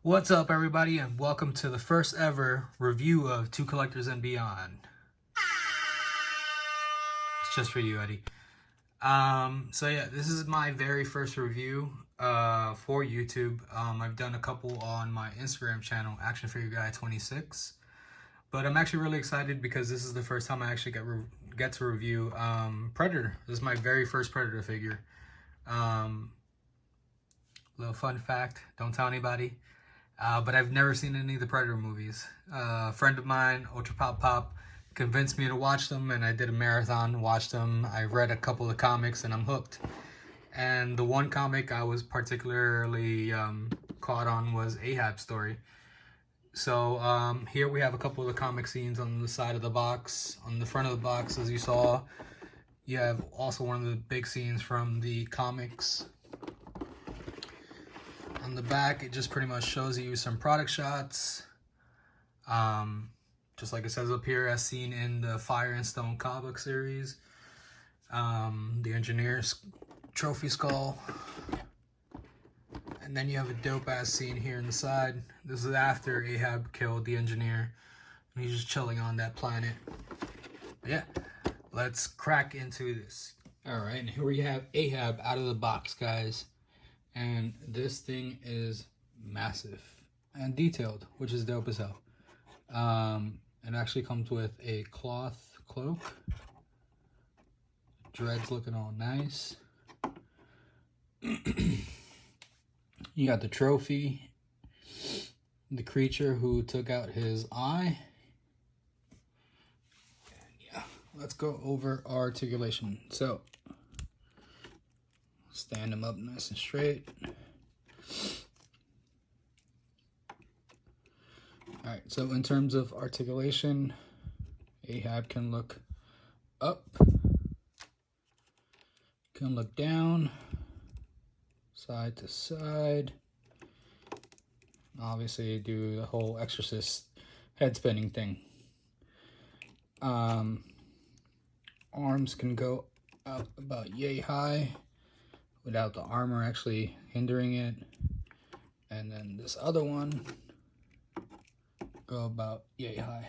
What's up, everybody, and welcome to the first ever review of Two Collectors and Beyond. It's just for you, Eddie. So yeah, this is my very first review for YouTube. I've done a couple on my Instagram channel, Action Figure Guy 26, but I'm actually really excited because this is the first time I actually get to review Predator. This is my very first Predator figure. Little fun fact: don't tell anybody. But I've never seen any of the Predator movies. A friend of mine, Ultra Pop Pop, convinced me to watch them, and I did a marathon, watched them. I read a couple of comics, and I'm hooked. And the one comic I was particularly caught on was Ahab's story. So here we have a couple of the comic scenes on the side of the box. On the front of the box, as you saw, you have also one of the big scenes from the comics. On the back, it just pretty much shows you some product shots. Just like it says up here, as seen in the Fire and Stone comic book series. The Engineer's trophy skull. And then you have a dope-ass scene here on the side. This is after Ahab killed the Engineer. And he's just chilling on that planet. But yeah, let's crack into this. Alright, and here we have Ahab out of the box, guys. And this thing is massive and detailed, which is dope as hell. It actually comes with a cloth cloak. Dreads looking all nice. You got the trophy. The creature who took out his eye. And yeah, let's go over our articulation. So, stand him up nice and straight. Alright, so in terms of articulation, Ahab can look up, can look down, side to side. Obviously do the whole Exorcist head spinning thing. Arms can go up about yay high without the armor actually hindering it. And then this other one go about yay high.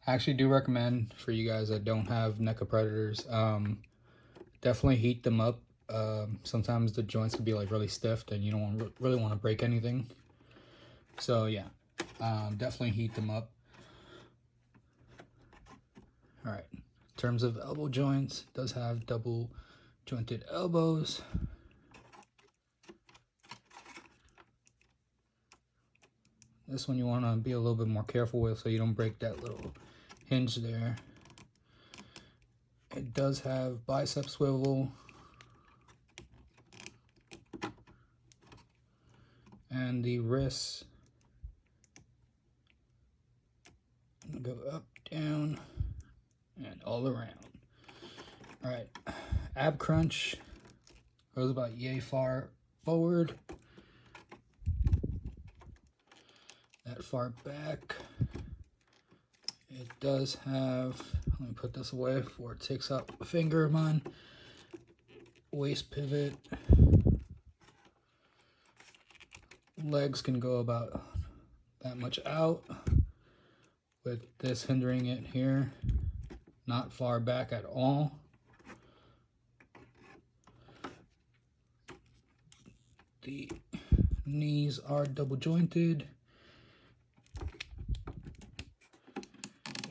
I actually do recommend for you guys that don't have Neca Predators, definitely heat them up. Sometimes the joints can be like really stiff and you don't really want to break anything. So yeah, definitely heat them up. All right, in terms of elbow joints, it does have double jointed elbows. This one you want to be a little bit more careful with so you don't break that little hinge there. It does have bicep swivel. And the wrists go up, down, and all around. Alright, ab crunch goes about yay far forward. That far back. It does have, let me put this away before it takes out a finger of mine. Waist pivot. Legs can go about that much out with this hindering it here. Not far back at all. The knees are double jointed.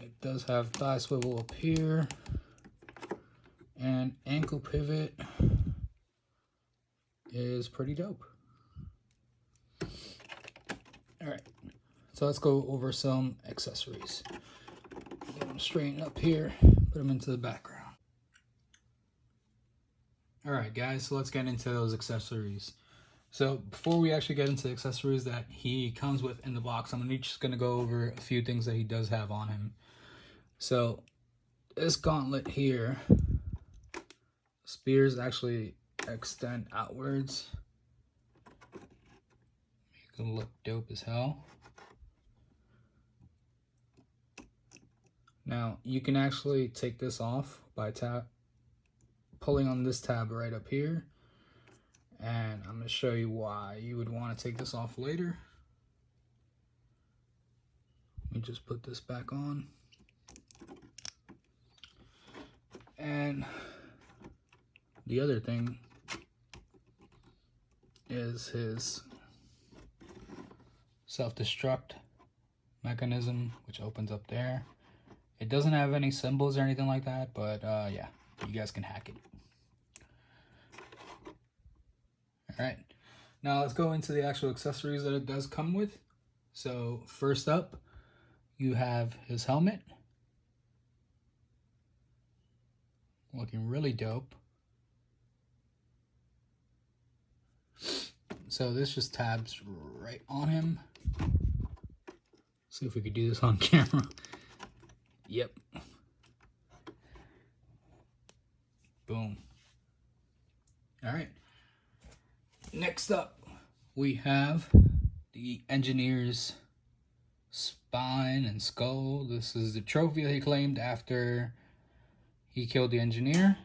It does have thigh swivel up here. And ankle pivot is pretty dope. Alright, so let's go over some accessories. Get them straightened up here, put them into the background. Alright guys, so let's get into those accessories. So before we actually get into the accessories that he comes with in the box, I'm just going to go over a few things that he does have on him. So this gauntlet here, spears actually extend outwards. Make them look dope as hell. Now you can actually take this off by pulling on this tab right up here. And I'm going to show you why you would want to take this off later. Let me just put this back on. And the other thing is his self-destruct mechanism, which opens up there. It doesn't have any symbols or anything like that, but yeah, you guys can hack it. All right, now let's go into the actual accessories that it does come with. So first up, you have his helmet. Looking really dope. So this just tabs right on him. See if we could do this on camera. Yep. Boom. All right. Next up, we have the engineer's spine and skull. This is the trophy that he claimed after he killed the engineer.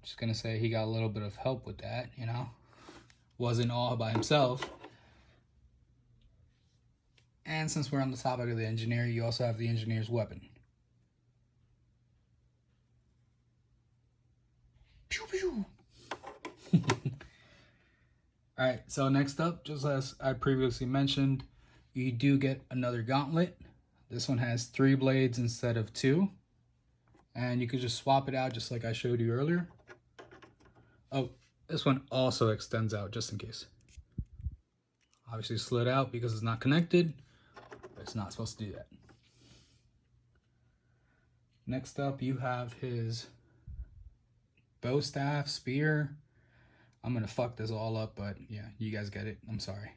Just gonna say he got a little bit of help with that, you know. Wasn't all by himself. And since we're on the topic of the engineer, you also have the engineer's weapon. Pew pew. Alright, so next up, just as I previously mentioned, you do get another gauntlet. This one has 3 blades instead of 2. And you could just swap it out just like I showed you earlier. Oh, this one also extends out just in case. Obviously slid out because it's not connected, but it's not supposed to do that. Next up, you have his bow staff, spear. I'm gonna fuck this all up, but yeah, you guys get it. I'm sorry.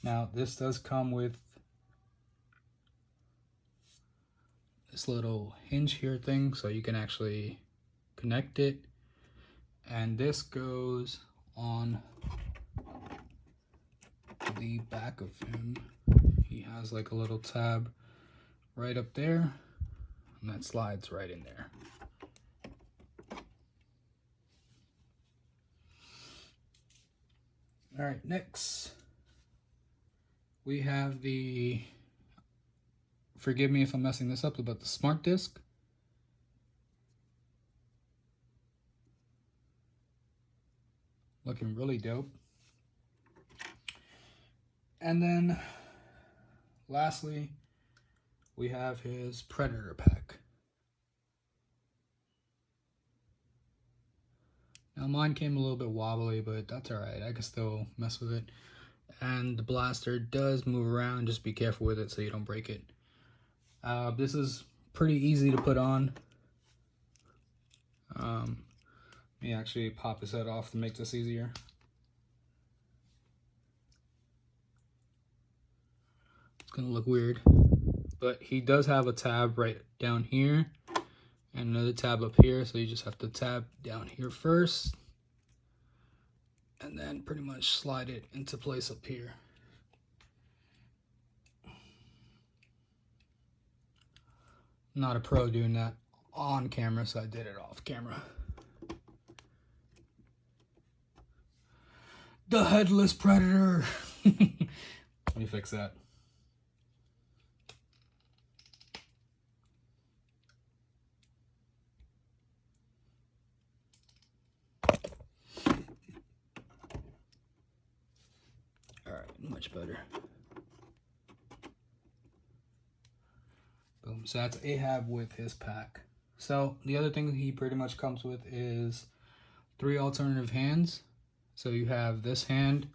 Now, this does come with this little hinge here thing, so you can actually connect it. And this goes on the back of him. He has like a little tab right up there, and that slides right in there. All right, next we have the, forgive me if I'm messing this up, but the smart disc. Looking really dope. And then lastly, we have his Predator pack. Now mine came a little bit wobbly, but that's alright. I can still mess with it. And the blaster does move around. Just be careful with it so you don't break it. This is pretty easy to put on. Let me actually pop his head off to make this easier. It's gonna look weird, but he does have a tab right down here and another tab up here, so you just have to tab down here first and then pretty much slide it into place up here. Not a pro doing that on camera, so I did it off camera. The headless predator. Let me fix that. Much better. Boom. So that's Ahab with his pack. So the other thing he pretty much comes with is 3 alternative hands. So you have this hand,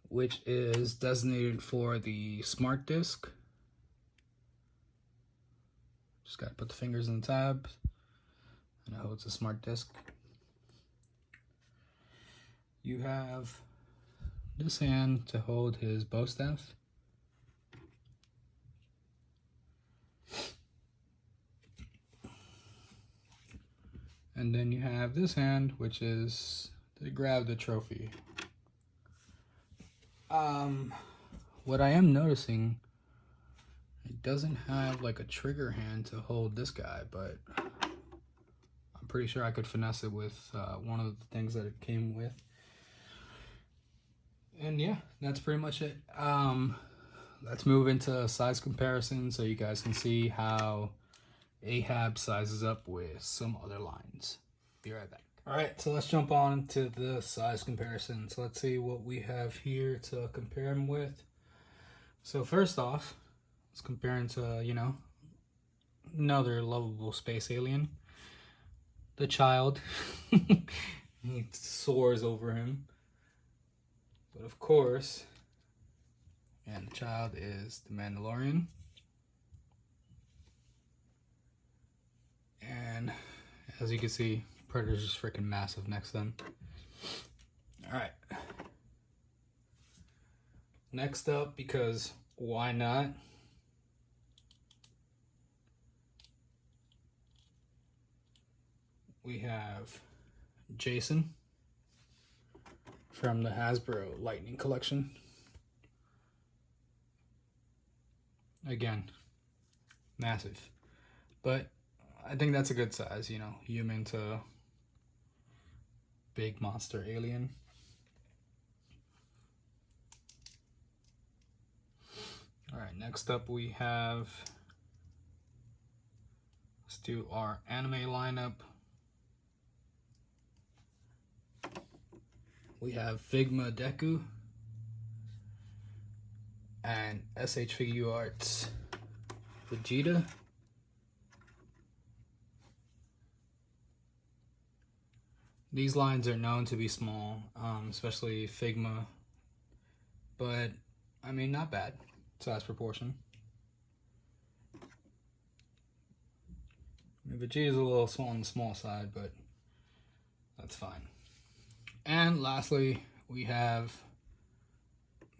which is designated for the smart disc. Just gotta put the fingers in the tabs, and it holds the smart disc. You have this hand to hold his bow staff. And then you have this hand, which is to grab the trophy. What I am noticing, it doesn't have like a trigger hand to hold this guy, but I'm pretty sure I could finesse it with one of the things that it came with. And yeah, that's pretty much it. Let's move into size comparison so you guys can see how Ahab sizes up with some other lines. Be right back. All right, so let's jump on to the size comparison. So let's see what we have here to compare him with. So first off, let's compare him to, you know, another lovable space alien. The child. He soars over him. But of course, and the child is the Mandalorian. And as you can see, Predator's just freaking massive next to them. Alright. Next up, because why not? We have Jason from the Hasbro Lightning Collection. Again, massive. But I think that's a good size, you know, human to big monster alien. Alright, next up we have, let's do our anime lineup. We have Figma Deku and SH Figure Arts Vegeta. These lines are known to be small, especially Figma, but I mean, not bad size proportion. I mean, Vegeta's a little small on the small side, but that's fine. And lastly, we have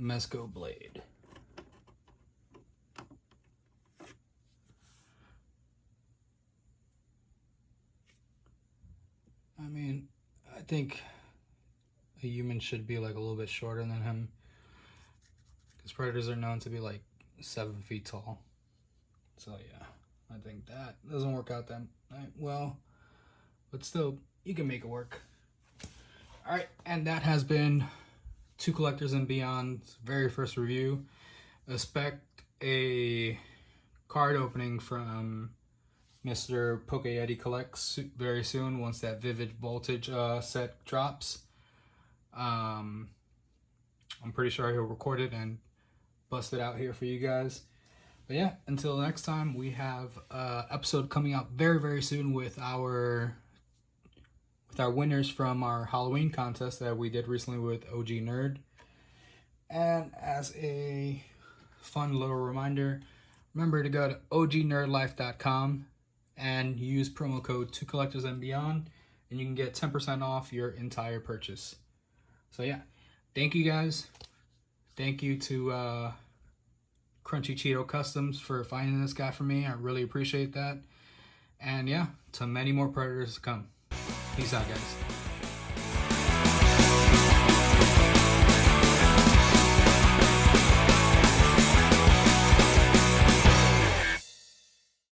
Mesco Blade. I mean, I think a human should be like a little bit shorter than him, because predators are known to be like 7 feet tall. So yeah, I think that doesn't work out that well, but still, you can make it work. All right, and that has been Two Collectors and Beyond's very first review. Expect a card opening from Mr. Poke Yeti Collects very soon once that Vivid Voltage set drops. I'm pretty sure he'll record it and bust it out here for you guys. But yeah, until next time, we have an episode coming out very, very soon with our winners from our Halloween contest that we did recently with OG Nerd. And as a fun little reminder, remember to go to ognerdlife.com and use promo code 2Collectors and Beyond, and you can get 10% off your entire purchase. So yeah, thank you guys. Thank you to Crunchy Cheeto Customs for finding this guy for me. I really appreciate that. And yeah, to many more Predators to come. Peace out, guys.